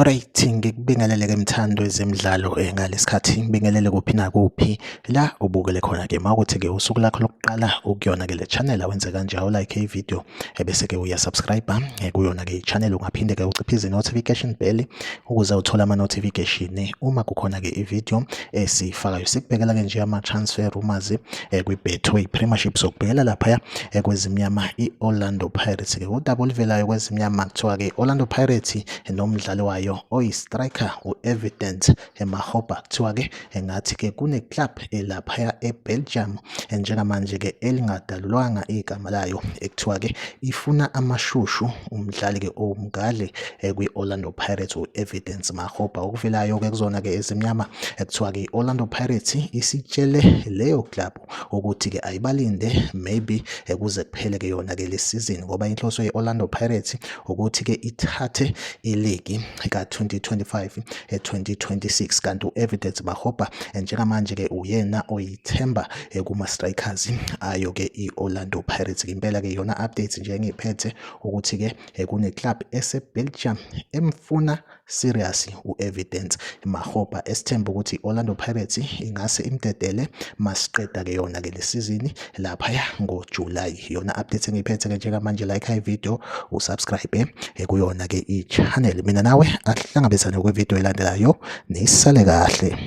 Alright, ngikubingelele-ke mthando wezemidlalo ngalesikhathi ngibingelele kuphi nakuphi la ubukele khona-ke mawukuthi-ke usuku lakho lokuqala ukuyona-ke le channel awenze kanje awulike ivideo bese-ke uyasubscribe kuyona-ke i-channel ungaphinde-ke uciphize i-notification bell ukuze uthole ama-notification uma kukhona-ke ivideo esiyifakayo. Sikubhekela-ke nje ama-transfer rumors kwi-Betway Premiership sokubhekela laphaya kwezimnyama i-Orlando Pirates-ke udaba oluvelayo kwezimnyama kuthiwa-ke i-Orlando Pirates nomdlalo wayo oyi-striker u-Evidence Makgoba kuthiwa-ke engathi-ke kune-club laphaya eBelgium njengamanje-ke elingadalulwanga igama layo ekuthiwa-ke ifuna amashushu umdlali-ke omngale kwi-Orlando Pirates u-Evidence Makgoba. Okuvelayo-ke kuzona-ke ezimnyama ekuthiwa-ke i-Orlando Pirates isitshele leyo club ukuthi-ke ayibalinde maybe kuze kuphele-ke yona-ke le season ngoba inhloso ye-Orlando Pirates ukuthi-ke ithathe iligi ka-2025-2026 kanti u-Evidence Makgoba njengamanje-ke uyena oyithemba kuma-strikers ayo-ke i-Orlando Pirates. Impela-ke yona updates nje engiyiphethe ukuthi-ke kune-club ese-Belgium emfuna serious u-Evidence Makgoba esithemba ukuthi i-Orlando Pirates ingase imdedele masiqeda-ke yona-ke le season laphaya ngoJuly. Yona update engiyiphethe-ke njengamanje, like ivideo usubscribe kuyona-ke i-channel. Mina nawe asihlangabezane kwivideo elandelayo, nisale kahle.